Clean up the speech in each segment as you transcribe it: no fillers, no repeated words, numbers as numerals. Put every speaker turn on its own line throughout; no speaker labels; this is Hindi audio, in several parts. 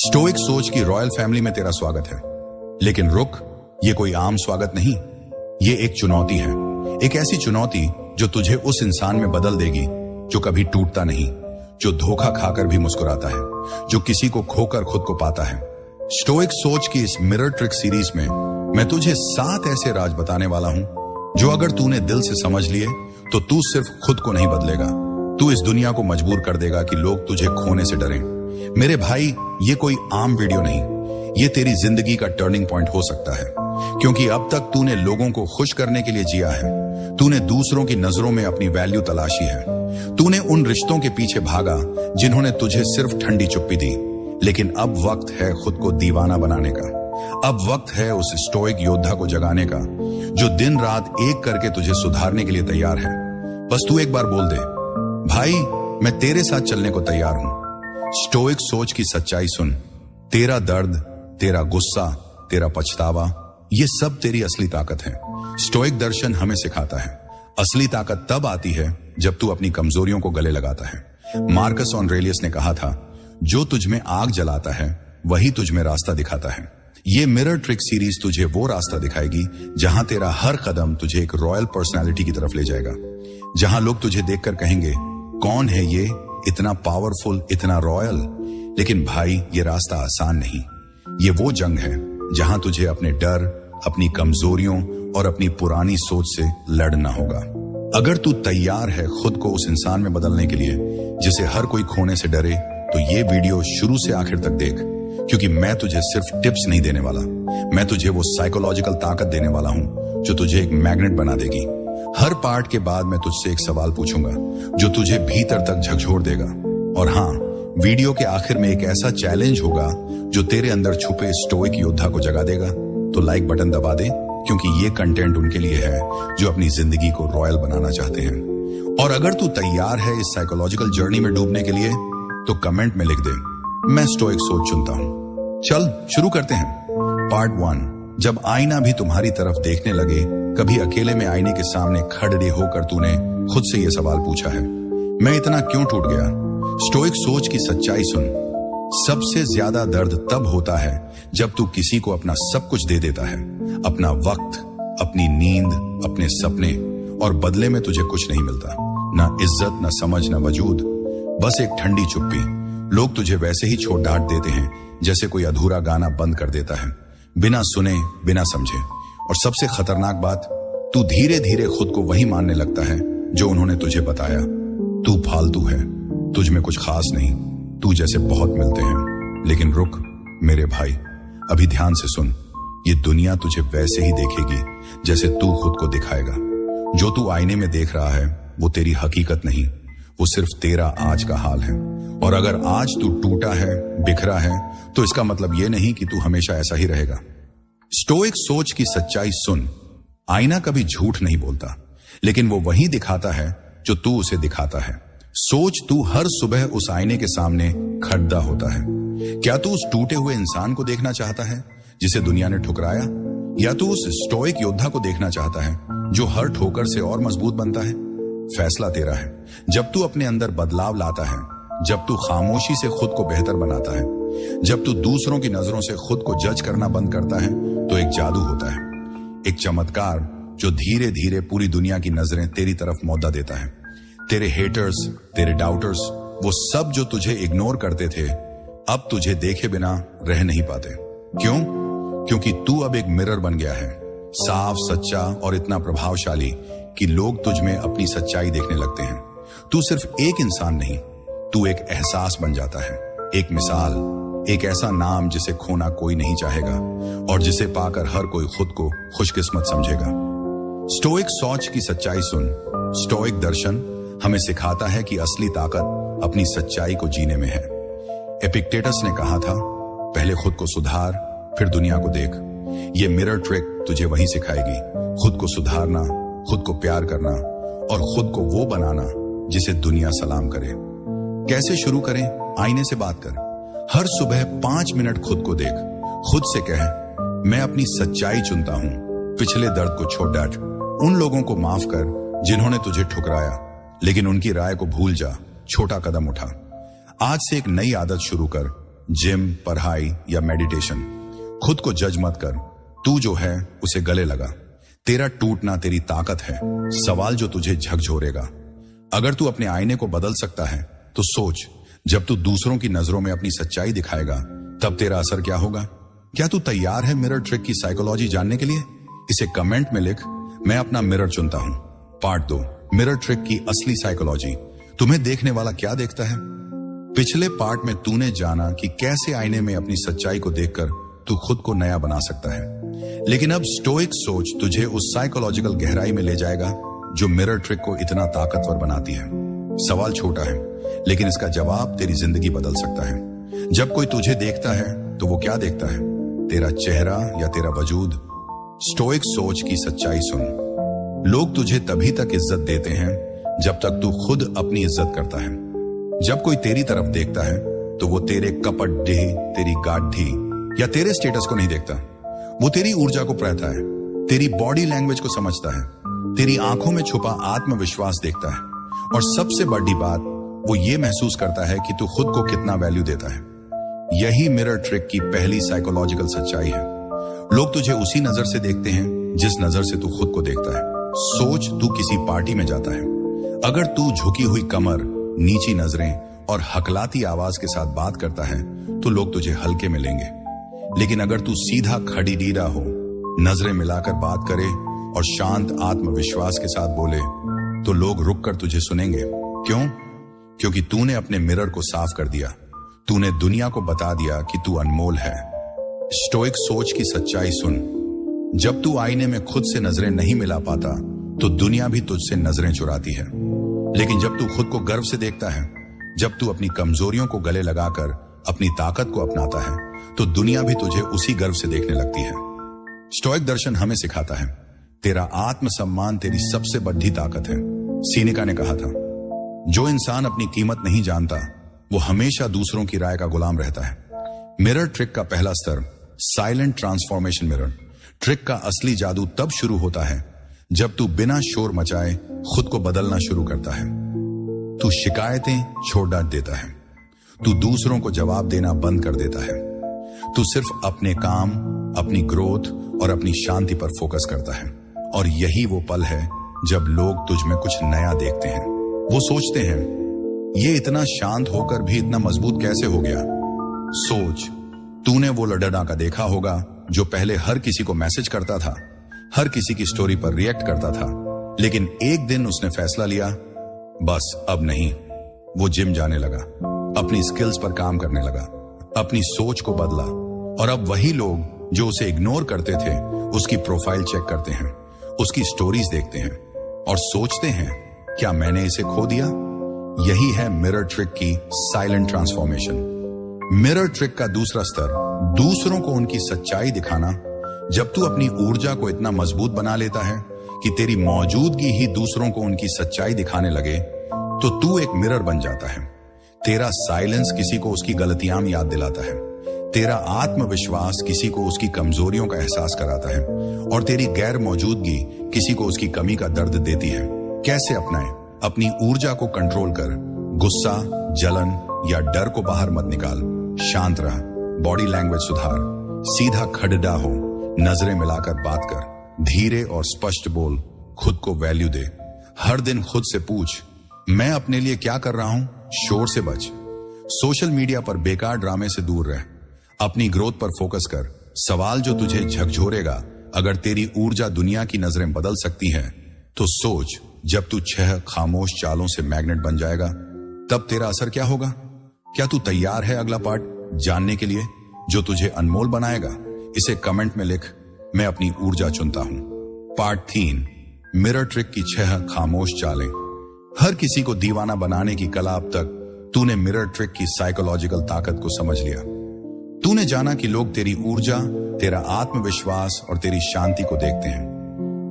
स्टोइक सोच की रॉयल फैमिली में तेरा स्वागत है। लेकिन रुक, ये कोई आम स्वागत नहीं, ये एक चुनौती है। एक ऐसी चुनौती जो तुझे उस इंसान में बदल देगी जो कभी टूटता नहीं, जो धोखा खाकर भी मुस्कुराता है, जो किसी को खोकर खुद को पाता है। स्टोइक सोच की इस मिरर ट्रिक सीरीज में मैं तुझे 7 ऐसे राज बताने वाला हूं जो अगर तूने दिल से समझ लिए तो तू सिर्फ खुद को नहीं बदलेगा, तू इस दुनिया को मजबूर कर देगा कि लोग तुझे खोने से डरें। मेरे भाई, ये कोई आम वीडियो नहीं, ये तेरी जिंदगी का टर्निंग पॉइंट हो सकता है, क्योंकि अब तक तूने लोगों को खुश करने के लिए जिया है, तूने दूसरों की नजरों में अपनी वैल्यू तलाशी है, तूने उन रिश्तों के पीछे भागा जिन्होंने तुझे सिर्फ ठंडी चुप्पी दी। लेकिन अब वक्त है खुद को दीवाना बनाने का। अब वक्त है उस स्टोइक योद्धा को जगाने का जो दिन रात एक करके तुझे सुधारने के लिए तैयार है। बस तू एक बार बोल दे, भाई मैं तेरे साथ चलने को तैयार हूं। स्टोइक सोच की सच्चाई सुन, तेरा दर्द, तेरा गुस्सा, तेरा पछतावा, ये सब तेरी असली ताकत है। स्टोइक दर्शन हमें सिखाता है असली ताकत तब आती है जब तू अपनी कमजोरियों को गले लगाता है। मार्कस ऑरेलियस ने कहा था, जो तुझ में आग जलाता है वही तुझ में रास्ता दिखाता है। ये मिरर ट्रिक सीरीज तुझे वो रास्ता दिखाएगी जहां तेरा हर कदम तुझे एक रॉयल पर्सनालिटी की तरफ ले जाएगा, जहां लोग तुझे देखकर कहेंगे, कौन है ये, इतना पावरफुल, इतना रॉयल। लेकिन भाई, ये रास्ता आसान नहीं, ये वो जंग है जहां तुझे अपने डर, अपनी कमजोरियों और अपनी पुरानी सोच से लड़ना होगा। अगर तू तैयार है खुद को उस इंसान में बदलने के लिए जिसे हर कोई खोने से डरे, तो ये वीडियो शुरू से आखिर तक देख, क्योंकि मैं तुझे सिर्फ टिप्स नहीं देने वाला, मैं तुझे वो साइकोलॉजिकल ताकत देने वाला हूं जो तुझे एक मैग्नेट बना देगी। हर पार्ट के बाद मैं तुझसे एक सवाल पूछूंगा जो तुझे भीतर तक झकझोर देगा। और हाँ, वीडियो के आखिर में एक ऐसा चैलेंज होगा जो तेरे अंदर छुपे स्टोइक योद्धा को जगा देगा। तो लाइक बटन दबा दे, क्योंकि ये कंटेंट उनके लिए है जो अपनी जिंदगी को रॉयल बनाना चाहते हैं। और अगर तू तैयार है इस साइकोलॉजिकल जर्नी में डूबने के लिए, तो कमेंट में लिख दे, मैं स्टोइक सोच चुनता हूं। चल शुरू करते हैं। पार्ट 1, जब आईना भी तुम्हारी तरफ देखने लगे। कभी अकेले में आईने के सामने खड़े होकर तूने खुद से यह सवाल पूछा है, मैं इतना क्यों टूट गया? स्टोइक सोच की सच्चाई सुन, सबसे ज्यादा दर्द तब होता है जब तू किसी को अपना सब कुछ दे देता है, अपना वक्त, अपनी नींद, अपने सपने, और बदले में तुझे कुछ नहीं मिलता, ना इज्जत, ना समझ, ना वजूद, बस एक ठंडी चुप्पी। लोग तुझे वैसे ही छोड़ डांट देते हैं जैसे कोई अधूरा गाना बंद कर देता है, बिना सुने, बिना समझे। और सबसे खतरनाक बात, तू धीरे धीरे खुद को वही मानने लगता है जो उन्होंने तुझे बताया। तू फालतू है, तुझ में कुछ खास नहीं, तू जैसे बहुत मिलते हैं। लेकिन रुक मेरे भाई, अभी ध्यान से सुन, ये दुनिया तुझे वैसे ही देखेगी जैसे तू खुद को दिखाएगा। जो तू आईने में देख रहा है वो तेरी हकीकत नहीं, वो सिर्फ तेरा आज का हाल है। और अगर आज तू टूटा है, बिखरा है, तो इसका मतलब ये नहीं कि तू हमेशा ऐसा ही रहेगा। स्टोइक सोच की सच्चाई सुन, आईना कभी झूठ नहीं बोलता, लेकिन वो वही दिखाता है जो तू उसे दिखाता है। सोच, तू हर सुबह उस आईने के सामने खड़ा होता है। क्या तू उस टूटे हुए इंसान को देखना चाहता है जिसे दुनिया ने ठुकराया, या तू उस स्टोइक योद्धा को देखना चाहता है जो हर ठोकर से और मजबूत बनता है? फैसला तेरा है। जब तू अपने अंदर बदलाव लाता है, जब तू खामोशी से खुद को बेहतर बनाता है, जब तू दूसरों की नजरों से खुद को जज करना बंद करता है, तो एक जादू होता है, एक चमत्कार जो धीरे धीरे पूरी दुनिया की नजरें तेरी तरफ मौदा देता है। तेरे हेटर्स, तेरे डाउटर्स, वो सब जो तुझे इग्नोर करते थे, अब तुझे देखे बिना रह नहीं पाते। क्यों? क्योंकि तू अब एक मिरर बन गया है, साफ, सच्चा और इतना प्रभावशाली कि लोग तुझ में अपनी सच्चाई देखने लगते हैं। तू सिर्फ एक इंसान नहीं, तू एक एहसास बन जाता है, एक मिसाल, एक ऐसा नाम जिसे खोना कोई नहीं चाहेगा और जिसे पाकर हर कोई खुद को खुशकिस्मत समझेगा। स्टोइक सोच की सच्चाई सुन, स्टोइक दर्शन हमें सिखाता है कि असली ताकत अपनी सच्चाई को जीने में है। एपिक्टेटस ने कहा था, पहले खुद को सुधार, फिर दुनिया को देख। ये मिरर ट्रिक तुझे वही सिखाएगी, खुद को सुधारना, खुद को प्यार करना और खुद को वो बनाना जिसे दुनिया सलाम करे। कैसे शुरू करें? आईने से बात कर, हर सुबह 5 मिनट खुद को देख, खुद से कह, मैं अपनी सच्चाई चुनता हूं, पिछले दर्द को छोड़ डांट, उन लोगों को माफ कर जिन्होंने तुझे ठुकराया, लेकिन उनकी राय को भूल जा, छोटा कदम उठा। आज से एक नई आदत शुरू कर, जिम, पढ़ाई या मेडिटेशन। खुद को जज मत कर। तू जो है उसे गले लगा। तेरा टूटना तेरी ताकत है। सवाल जो तुझे झकझोरेगा। अगर तू अपने आईने को बदल सकता है तो सोच, जब तू दूसरों की नजरों में अपनी सच्चाई दिखाएगा तब तेरा असर क्या होगा। क्या तू तैयार है मिरर ट्रिक की साइकोलॉजी जानने के लिए? इसे कमेंट में लिख, मैं अपना मिरर चुनता हूं। पार्ट 2, मिरर ट्रिक की असली साइकोलॉजी। तुम्हें देखने वाला क्या देखता है? पिछले पार्ट में तूने जाना कि कैसे आईने में अपनी सच्चाई को देखकर तू खुद को नया बना सकता है। लेकिन अब स्टोइक सोच तुझे उस साइकोलॉजिकल गहराई में ले जाएगा जो मिरर ट्रिक को इतना ताकतवर बनाती है। सवाल छोटा है, लेकिन इसका जवाब तेरी जिंदगी बदल सकता है। जब कोई तुझे देखता है तो वो क्या देखता है? तेरा चेहरा या तेरा वजूद? स्टोइक सोच की सच्चाई सुन। लोग तुझे तभी तक इज्जत देते हैं जब तक तू खुद अपनी इज्जत करता है। जब कोई तेरी तरफ देखता है तो वो तेरे कपट-देह, तेरी गाढ़ी या तेरे स्टेटस को नहीं देखता। वो तेरी ऊर्जा को पढ़ता है, तेरी बॉडी लैंग्वेज को समझता है, तेरी आंखों में छुपा आत्मविश्वास देखता है, और सबसे बड़ी बात, वो ये महसूस करता है कि तू खुद को कितना वैल्यू देता है। यही मिरर ट्रिक की पहली साइकोलॉजिकल सच्चाई है। लोग तुझे उसी नजर से देखते हैं जिस नजर से तू खुद को देखता है। सोच, तू किसी पार्टी में जाता है। अगर तू झुकी हुई कमर, नीची नजरें और हकलाती आवाज के साथ बात करता है तो लोग तुझे हल्के में लेंगे। लेकिन अगर तू सीधा खड़ी डीरा हो, नजरें मिलाकर बात करे और शांत आत्मविश्वास के साथ बोले तो लोग रुक कर तुझे सुनेंगे। क्यों? क्योंकि तूने अपने मिरर को साफ कर दिया। तूने दुनिया को बता दिया कि तू अनमोल है। स्टोइक सोच की सच्चाई सुन। जब तू आईने में खुद से नजरें नहीं मिला पाता तो दुनिया भी तुझसे नजरें चुराती है। लेकिन जब तू खुद को गर्व से देखता है, जब तू अपनी कमजोरियों को गले लगाकर अपनी ताकत को अपनाता है, तो दुनिया भी तुझे उसी गर्व से देखने लगती है। स्टोइक दर्शन हमें सिखाता है, तेरा आत्मसम्मान तेरी सबसे बड़ी ताकत है। सीनेका ने कहा था, जो इंसान अपनी कीमत नहीं जानता वो हमेशा दूसरों की राय का गुलाम रहता है। मिरर ट्रिक का पहला स्तर, साइलेंट ट्रांसफॉर्मेशन मिरर। ट्रिक का असली जादू तब शुरू होता है जब तू बिना शोर मचाए खुद को बदलना शुरू करता है। तू शिकायतें छोड़ देता है। तू दूसरों को जवाब देना बंद कर देता है। तू सिर्फ अपने काम, अपनी ग्रोथ और अपनी शांति पर फोकस करता है। और यही वो पल है जब लोग तुझ में कुछ नया देखते हैं। वो सोचते हैं, ये इतना शांत होकर भी इतना मजबूत कैसे हो गया। सोच, तूने वो लड़ाका देखा होगा जो पहले हर किसी को मैसेज करता था, हर किसी की स्टोरी पर रिएक्ट करता था, लेकिन एक दिन उसने फैसला लिया, बस अब नहीं। वो जिम जाने लगा, अपनी स्किल्स पर काम करने लगा, अपनी सोच को बदला, और अब वही लोग जो उसे इग्नोर करते थे उसकी प्रोफाइल चेक करते हैं, उसकी स्टोरीज देखते हैं और सोचते हैं, क्या मैंने इसे खो दिया? यही है मिरर ट्रिक की साइलेंट ट्रांसफॉर्मेशन। मिरर ट्रिक का दूसरा स्तर, दूसरों को उनकी सच्चाई दिखाना। जब तू अपनी ऊर्जा को इतना मजबूत बना लेता है कि तेरी मौजूदगी ही दूसरों को उनकी सच्चाई दिखाने लगे, तो तू एक मिरर बन जाता है। तेरा साइलेंस किसी को उसकी गलतियां याद दिलाता है, तेरा आत्मविश्वास किसी को उसकी कमजोरियों का एहसास कराता है, और तेरी गैर मौजूदगी किसी को उसकी कमी का दर्द देती है। कैसे अपनाए? अपनी ऊर्जा को कंट्रोल कर। गुस्सा, जलन या डर को बाहर मत निकाल। शांत रह, बॉडी लैंग्वेज सुधार, सीधा खड़डा हो, नजरें मिलाकर बात कर, धीरे और स्पष्ट बोल, खुद को वैल्यू दे। हर दिन खुद से पूछ, मैं अपने लिए क्या कर रहा हूं? शोर से बच। सोशल मीडिया पर बेकार ड्रामे से दूर रह। अपनी ग्रोथ पर फोकस कर। सवाल जो तुझे झकझोरेगा, अगर तेरी ऊर्जा दुनिया की नजरें बदल सकती है तो सोच, जब तू 6 खामोश चालों से मैग्नेट बन जाएगा तब तेरा असर क्या होगा। क्या तू तैयार है अगला पार्ट जानने के लिए जो तुझे अनमोल बनाएगा? इसे कमेंट में लिख, मैं अपनी ऊर्जा चुनता हूं। पार्ट 3, मिरर ट्रिक की 6 खामोश चालें। हर किसी को दीवाना बनाने की कला। अब तक तूने मिरर ट्रिक की साइकोलॉजिकल ताकत को समझ लिया। तूने जाना कि लोग तेरी ऊर्जा, तेरा आत्मविश्वास और तेरी शांति को देखते हैं।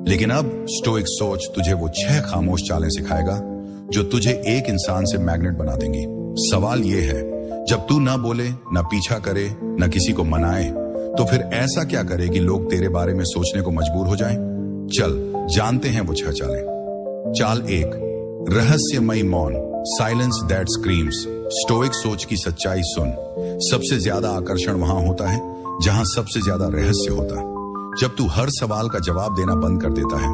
लेकिन अब स्टोइक सोच तुझे वो 6 खामोश चालें सिखाएगा जो तुझे एक इंसान से मैग्नेट बना देंगी। सवाल ये है, जब तू ना बोले, ना पीछा करे, ना किसी को मनाए, तो फिर ऐसा क्या करे कि लोग तेरे बारे में सोचने को मजबूर हो जाएं? चल जानते हैं वो 6 चालें। चाल 1, रहस्यमयी मौन, साइलेंस दैट स्क्रीम्स। स्टोइक सोच की सच्चाई सुन। सबसे ज्यादा आकर्षण वहां होता है जहां सबसे ज्यादा रहस्य होता है। जब तू हर सवाल का जवाब देना बंद कर देता है,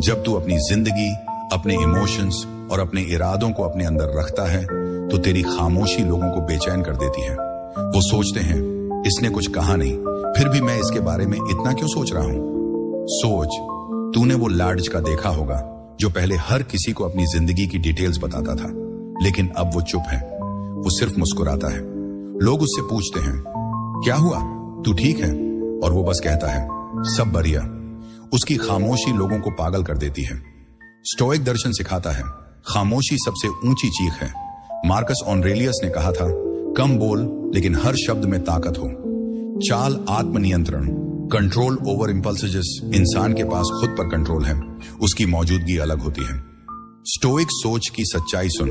जब तू अपनी जिंदगी, अपने इमोशंस और अपने इरादों को अपने अंदर रखता है, तो तेरी खामोशी लोगों को बेचैन कर देती है। वो सोचते हैं इसने कुछ कहा नहीं, फिर भी मैं इसके बारे में इतना क्यों सोच रहा हूं। सोच, तूने वो लाडज का देखा होगा जो पहले हर किसी को अपनी जिंदगी की डिटेल्स बताता था, लेकिन अब वो चुप है। वो सिर्फ मुस्कुराता है। लोग उससे पूछते हैं क्या हुआ, तू ठीक है, और वो बस कहता है सब बढ़िया। उसकी खामोशी लोगों को पागल कर देती है। स्टोइक दर्शन सिखाता है खामोशी सबसे ऊंची चीख है। मार्कस ऑरेलियस ने कहा था कम बोल लेकिन हर शब्द में ताकत हो। चाल आत्मनियंत्रण, कंट्रोल ओवर इंपल्सेस। जिस इंसान के पास खुद पर कंट्रोल है, उसकी मौजूदगी अलग होती है। स्टोइक सोच की सच्चाई सुन।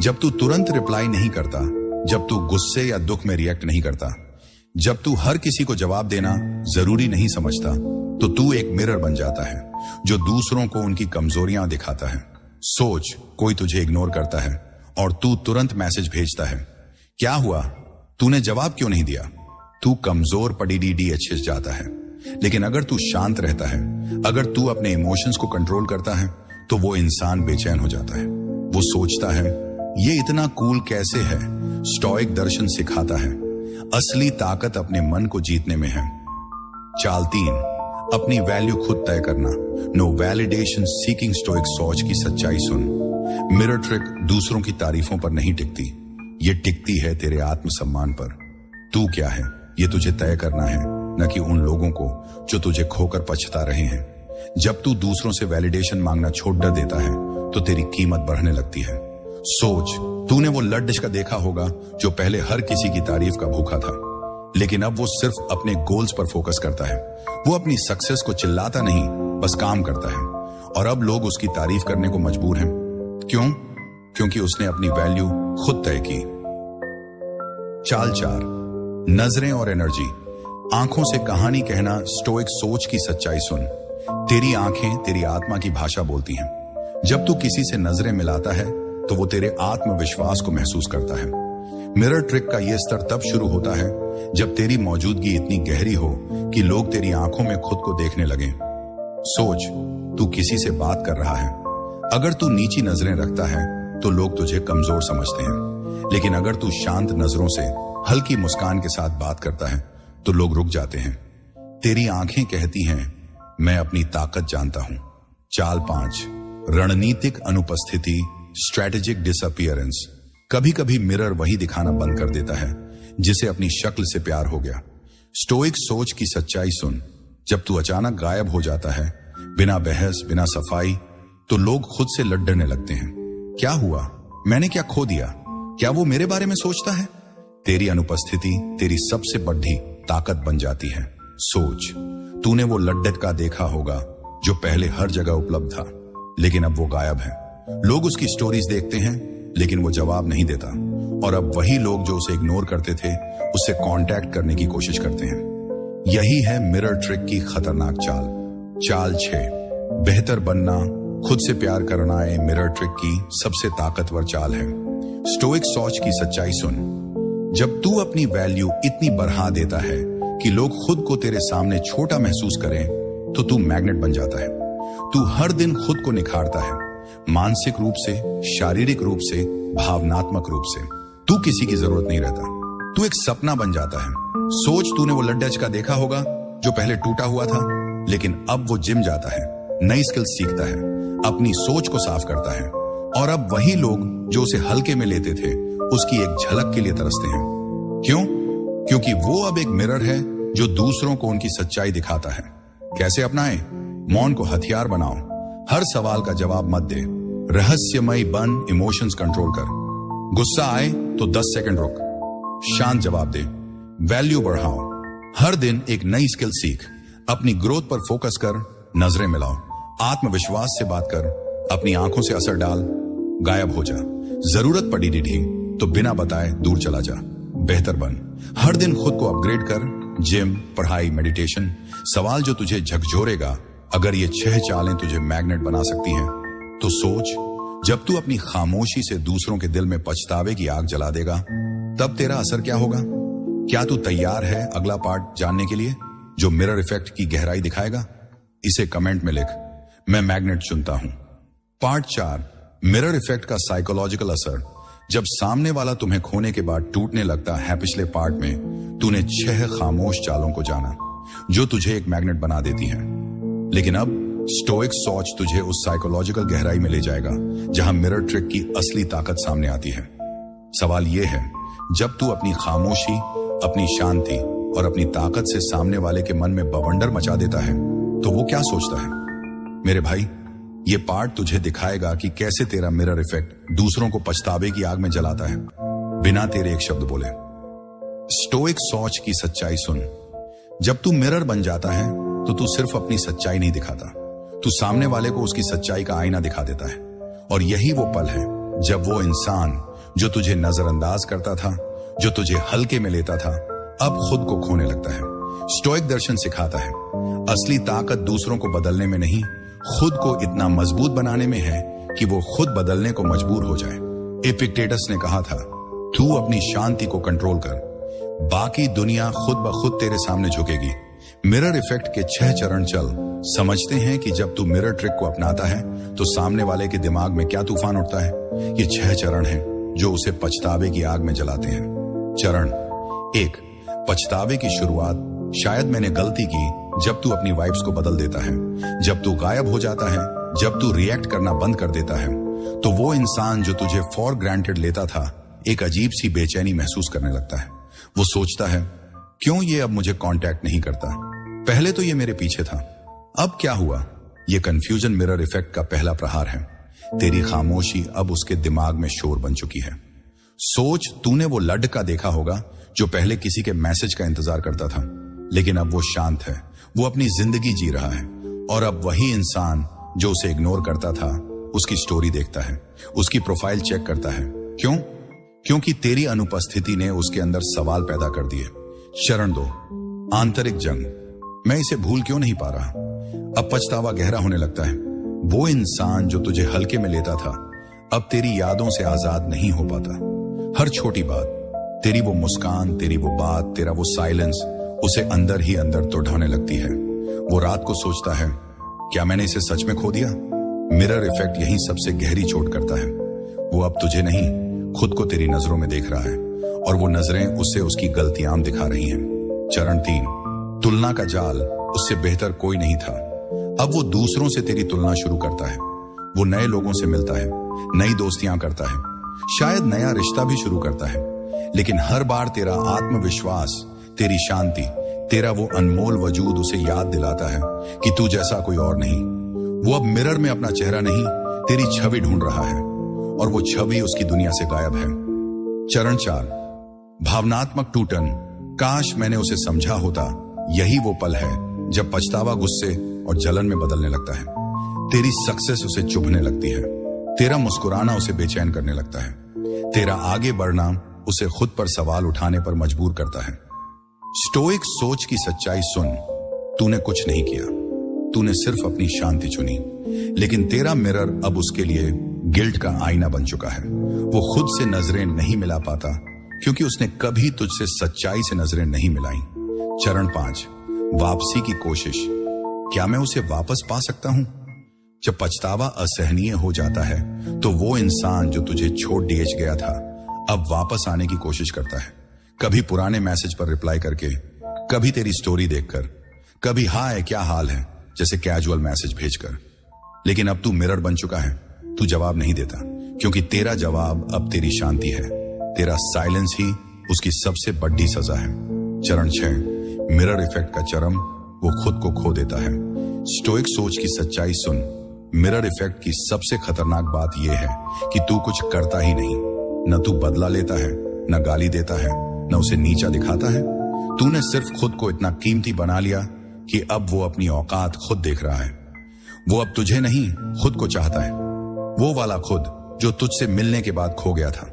जब तू तुरंत रिप्लाई नहीं करता, जब तू गुस्से या दुख में रिएक्ट नहीं करता, जब तू हर किसी को जवाब देना जरूरी नहीं समझता, तो तू एक मिरर बन जाता है जो दूसरों को उनकी कमजोरियां दिखाता है। सोच, कोई तुझे इग्नोर करता है और तू तुरंत मैसेज भेजता है क्या हुआ, तूने जवाब क्यों नहीं दिया। तू कमजोर पड़ी DDH जाता है। लेकिन अगर तू शांत रहता है, अगर तू अपने इमोशंस को कंट्रोल करता है, तो वो इंसान बेचैन हो जाता है। वो सोचता है ये इतना कूल कैसे है। स्टोइक दर्शन सिखाता है असली ताकत अपने मन को जीतने में है। चाल 3, अपनी वैल्यू खुद तय करना। No validation seeking. स्टोइक सोच की सच्चाई सुन। मिरर ट्रिक दूसरों की तारीफों पर नहीं टिकती, ये टिकती है तेरे आत्मसम्मान पर। तू क्या है ये तुझे तय करना है, न कि उन लोगों को जो तुझे खोकर पछता रहे हैं। जब तू दूसरों से वैलिडेशन मांगना छोड़ देता है, तो तेरी कीमत बढ़ने लगती है। सोच, तूने वो लड्डश का देखा होगा जो पहले हर किसी की तारीफ का भूखा था, लेकिन अब वो सिर्फ अपने गोल्स पर फोकस करता है। वो अपनी सक्सेस को चिल्लाता नहीं, बस काम करता है। और अब लोग उसकी तारीफ करने को मजबूर हैं। क्यों? क्योंकि उसने अपनी वैल्यू खुद तय की। चाल 4, नजरें और एनर्जी। आंखों से कहानी कहना। स्टोइक सोच की सच्चाई सुन। तेरी आंखें तेरी आत्मा की भाषा बोलती हैं। जब तू किसी से नजरें मिलाता है, तो वो तेरे आत्मविश्वास को महसूस करता है। मिरर ट्रिक का यह स्तर तब शुरू होता है जब तेरी मौजूदगी इतनी गहरी हो कि लोग तेरी आंखों में खुद को देखने लगें। सोच, तू किसी से बात कर रहा है। अगर तू नीची नजरें रखता है, तो लोग तुझे कमजोर समझते हैं। लेकिन अगर तू शांत नजरों से हल्की मुस्कान के साथ बात करता है, तो लोग रुक जाते हैं। तेरी आंखें कहती हैं मैं अपनी ताकत जानता हूं। चाल 5, रणनीतिक अनुपस्थिति। Strategic disappearance. कभी कभी मिरर वही दिखाना बंद कर देता है जिसे अपनी शक्ल से प्यार हो गया। स्टोइक सोच की सच्चाई सुन। जब तू अचानक गायब हो जाता है, बिना बहस, बिना सफाई, तो लोग खुद से लड़ने लगते हैं। क्या हुआ, मैंने क्या खो दिया, क्या वो मेरे बारे में सोचता है। तेरी अनुपस्थिति तेरी सबसे बड़ी ताकत बन जाती है। सोच, तूने वो लड्डक का देखा होगा जो पहले हर जगह उपलब्ध था, लेकिन अब वो गायब है। लोग उसकी स्टोरीज देखते हैं, लेकिन वो जवाब नहीं देता। और अब वही लोग जो उसे इग्नोर करते थे, उससे कांटेक्ट करने की कोशिश करते हैं। यही है मिरर ट्रिक की खतरनाक चाल। चाल 6, बेहतर बनना। खुद से प्यार करना ये मिरर ट्रिक की सबसे ताकतवर चाल है। स्टोइक सोच की सच्चाई सुन। जब तू अपनी वैल्यू इतनी बढ़ा देता है कि लोग खुद को तेरे सामने छोटा महसूस करें, तो तू मैग्नेट बन जाता है। तू हर दिन खुद को निखारता है, मानसिक रूप से, शारीरिक रूप से, भावनात्मक रूप से। तू किसी की जरूरत नहीं रहता, तू एक सपना बन जाता है। सोच, तूने वो लड्डच का देखा होगा जो पहले टूटा हुआ था, लेकिन अब वो जिम जाता है, नई स्किल सीखता है, अपनी सोच को साफ करता है। और अब वही लोग जो उसे हल्के में लेते थे, उसकी एक झलक के लिए तरसते हैं। क्यों? क्योंकि वो अब एक मिरर है जो दूसरों को उनकी सच्चाई दिखाता है। कैसे अपनाएं? मौन को हथियार बनाओ। हर सवाल का जवाब मत दे। रहस्यमय बन, इमोशंस कंट्रोल कर। गुस्सा आए तो 10 सेकंड रुक, शांत जवाब दे। वैल्यू बढ़ाओ। हर दिन एक नई स्किल सीख। अपनी ग्रोथ पर फोकस कर, नजरें मिलाओ। आत्मविश्वास से बात कर, अपनी आंखों से असर डाल, गायब हो जा। जरूरत पड़ी ढीठी तो बिना बताए दूर चला जा। बेहतर बन। हर दिन खुद को अपग्रेड कर। जिम, पढ़ाई, मेडिटेशन। सवाल जो तुझे झकझोरेगा, अगर ये 6 चालें तुझे मैग्नेट बना सकती हैं, तो सोच, जब तू अपनी खामोशी से दूसरों के दिल में पछतावे की आग जला देगा, तब तेरा असर क्या होगा? क्या तू तैयार है अगला पार्ट जानने के लिए जो मिरर इफेक्ट की गहराई दिखाएगा? इसे कमेंट में लिख, मैं मैग्नेट चुनता हूं। पार्ट 4, मिरर इफेक्ट का साइकोलॉजिकल असर। जब सामने वाला तुम्हें खोने के बाद टूटने लगता है। पिछले पार्ट में तूने 6 खामोश चालों को जाना जो तुझे एक मैग्नेट बना देती हैं। लेकिन अब स्टोइक सोच तुझे उस साइकोलॉजिकल गहराई में ले जाएगा जहां मिरर ट्रिक की असली ताकत सामने आती है। सवाल यह है, जब तू अपनी खामोशी, अपनी शांति और अपनी ताकत से सामने वाले के मन में बवंडर मचा देता है तो वो क्या सोचता है? मेरे भाई, ये पार्ट तुझे दिखाएगा कि कैसे तेरा मिरर इफेक्ट दूसरों को पछतावे की आग में जलाता है बिना तेरे एक शब्द बोले। स्टोइक सोच की सच्चाई सुन। जब तू मिरर बन जाता है तो तू सिर्फ अपनी सच्चाई नहीं दिखाता, तू सामने वाले को उसकी सच्चाई का आईना दिखा देता है। और यही वो पल है जब वो इंसान जो तुझे नजरअंदाज करता था, जो तुझे हल्के में लेता था, अब खुद को खोने लगता है। स्टोइक दर्शन सिखाता है असली ताकत दूसरों को बदलने में नहीं, खुद को इतना मजबूत बनाने में है कि वो खुद बदलने को मजबूर हो जाए। एपिक्टेटस ने कहा था, तू अपनी शांति को कंट्रोल कर, बाकी दुनिया खुद ब खुद तेरे सामने झुकेगी। मिरर इफेक्ट के 6 चरण चल। समझते हैं कि जब तू मिरर ट्रिक को अपनाता है तो सामने वाले के दिमाग में क्या तूफान उठता है। ये 6 चरण हैं जो उसे पछतावे की आग में जलाते हैं। चरण 1, पछतावे की शुरुआत। शायद मैंने गलती की। जब तू अपनी वाइब्स को बदल देता है, जब तू गायब हो जाता है, जब तू रिएक्ट करना बंद कर देता है, तो वो इंसान जो तुझे फॉर ग्रांटेड लेता था एक अजीब सी बेचैनी महसूस करने लगता है। वो सोचता है, क्यों ये अब मुझे कांटेक्ट नहीं करता? पहले तो ये मेरे पीछे था, अब क्या हुआ? ये कंफ्यूजन मिरर इफेक्ट का पहला प्रहार है। तेरी खामोशी अब उसके दिमाग में शोर बन चुकी है। सोच, तूने वो लड़का देखा होगा जो पहले किसी के मैसेज का इंतजार करता था, लेकिन अब वो शांत है, वो अपनी जिंदगी जी रहा है। और अब वही इंसान जो उसे इग्नोर करता था उसकी स्टोरी देखता है, उसकी प्रोफाइल चेक करता है। क्यों? क्योंकि तेरी अनुपस्थिति ने उसके अंदर सवाल पैदा कर दिए। चरण 2, आंतरिक जंग। मैं इसे भूल क्यों नहीं पा रहा? अब पछतावा गहरा होने लगता है। वो इंसान जो तुझे हल्के में लेता था अब तेरी यादों से आजाद नहीं हो पाता। हर छोटी बात, तेरी वो मुस्कान, तेरी वो बात, तेरा वो साइलेंस उसे अंदर ही अंदर तोड़ने लगती है। वो रात को सोचता है, क्या मैंने इसे सच में खो दिया? मिरर इफेक्ट यही सबसे गहरी चोट करता है। वो अब तुझे नहीं, खुद को तेरी नजरों में देख रहा है और वो नजरें उससे उसकी गलतियां दिखा रही हैं। चरण 3, तुलना का जाल। उससे बेहतर कोई नहीं था। अब वो दूसरों से तेरी तुलना शुरू करता है। वो नए लोगों से मिलता है, नई दोस्तियां करता है, शायद नया रिश्ता भी शुरू करता है, लेकिन हर बार तेरा आत्मविश्वास, तेरी शांति, तेरा वो अनमोल वजूद उसे याद दिलाता है कि तू जैसा कोई और नहीं। वो अब मिरर में अपना चेहरा नहीं, तेरी छवि ढूंढ रहा है और वो छवि उसकी दुनिया से गायब है। चरण 4, भावनात्मक टूटन। काश मैंने उसे समझा होता। यही वो पल है जब पछतावा गुस्से और जलन में बदलने लगता है। तेरी सक्सेस उसे चुभने लगती है, तेरा मुस्कुराना उसे बेचैन करने लगता है, तेरा आगे बढ़ना उसे खुद पर सवाल उठाने पर मजबूर करता है। स्टोइक सोच की सच्चाई सुन। तूने कुछ नहीं किया, तूने सिर्फ अपनी शांति चुनी, लेकिन तेरा मिरर अब उसके लिए गिल्ट का आईना बन चुका है। वो खुद से नजरें नहीं मिला पाता क्योंकि उसने कभी तुझसे सच्चाई से नजरें नहीं मिलाई। चरण 5, वापसी की कोशिश। क्या मैं उसे वापस पा सकता हूं? जब पछतावा असहनीय हो जाता है तो वो इंसान जो तुझे छोड़ दिए गया था अब वापस आने की कोशिश करता है। कभी पुराने मैसेज पर रिप्लाई करके, कभी तेरी स्टोरी देखकर, कभी हाय क्या हाल है जैसे कैजुअल मैसेज भेजकर। लेकिन अब तू मिरर बन चुका है, तू जवाब नहीं देता क्योंकि तेरा जवाब अब तेरी शांति है। तेरा साइलेंस ही उसकी सबसे बड़ी सजा है। चरण 6, मिरर इफेक्ट का चरम। वो खुद को खो देता है। स्टोइक सोच की सच्चाई सुन। मिरर इफेक्ट की सबसे खतरनाक बात यह है कि तू कुछ करता ही नहीं। न तू बदला लेता है, न गाली देता है, न उसे नीचा दिखाता है। तूने सिर्फ खुद को इतना कीमती बना लिया कि अब वो अपनी औकात खुद देख रहा है। वो अब तुझे नहीं, खुद को चाहता है। वो वाला खुद जो तुझसे मिलने के बाद खो गया था।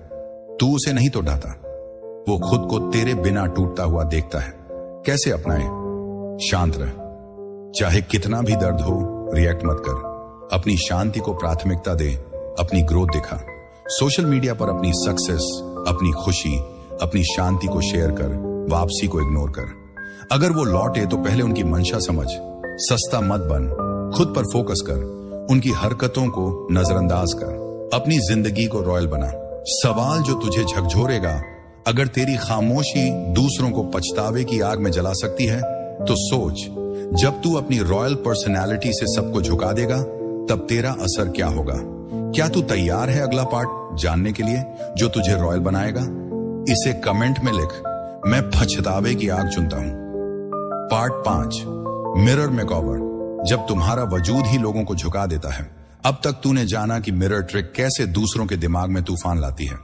तू उसे नहीं तो ढाता, वो खुद को तेरे बिना टूटता हुआ देखता है। कैसे अपनाए? शांत रह, चाहे कितना भी दर्द हो, रिएक्ट मत कर। अपनी शांति को प्राथमिकता दे, अपनी ग्रोथ दिखा। सोशल मीडिया पर अपनी सक्सेस, अपनी खुशी, अपनी शांति को शेयर कर, वापसी को इग्नोर कर। अगर वो लौटे तो पहले उनकी मंशा समझ, सस्ता मत बन, खुद पर फोकस कर, उनकी हरकतों को नजरअंदाज कर, अपनी जिंदगी को रॉयल बना। सवाल जो तुझे झकझोरेगा, अगर तेरी खामोशी दूसरों को पछतावे की आग में जला सकती है तो सोच, जब तू अपनी रॉयल पर्सनैलिटी से सबको झुका देगा तब तेरा असर क्या होगा। क्या तू तैयार है अगला पार्ट जानने के लिए जो तुझे रॉयल बनाएगा? इसे कमेंट में लिख, मैं पछतावे की आग चुनता हूं। Part 5, mirror makeover. जब तुम्हारा वजूद ही लोगों को झुका देता है। अब तक तूने जाना कि मिरर ट्रिक कैसे दूसरों के दिमाग में तूफान लाती है,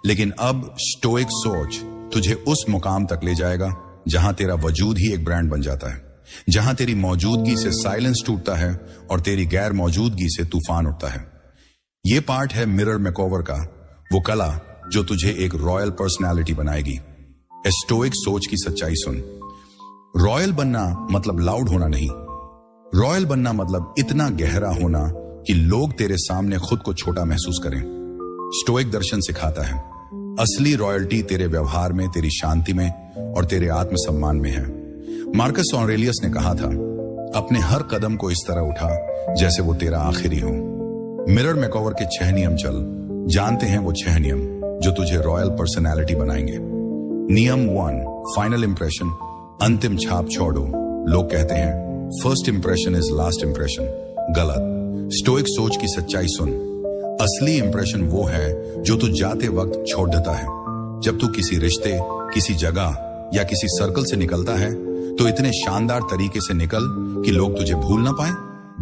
लेकिन अब स्टोइक सोच तुझे उस मुकाम तक ले जाएगा जहां तेरा वजूद ही एक ब्रांड बन जाता है, जहां तेरी मौजूदगी से साइलेंस टूटता है और तेरी गैर मौजूदगी से तूफान उठता है। यह पार्ट है मिरर मेकओवर का, वो कला जो तुझे एक रॉयल पर्सनैलिटी बनाएगी। स्टोइक सोच की सच्चाई सुन। रॉयल बनना मतलब लाउड होना नहीं। रॉयल बनना मतलब इतना गहरा होना कि लोग तेरे सामने खुद को छोटा महसूस करें। स्टोइक दर्शन सिखाता है असली रॉयल्टी तेरे व्यवहार में, तेरी शांति में और तेरे आत्मसम्मान में है। मार्कस ऑरेलियस ने कहा था, अपने हर कदम को इस तरह उठा जैसे वो तेरा आखिरी हो। मिरर मेकओवर के 6 नियम चल जानते हैं, वो 6 नियम जो तुझे रॉयल पर्सनैलिटी बनाएंगे। नियम 1, फाइनल इंप्रेशन, अंतिम छाप छोड़ो। लोग कहते हैं first impression is last impression. गलत। स्टोइक सोच की सच्चाई सुन। असली इंप्रेशन वो है जो तू जाते वक्त छोड़ देता है। जब तू किसी रिश्ते, किसी जगह या किसी सर्कल से निकलता है तो इतने शानदार तरीके से निकल कि लोग तुझे भूल ना पाए,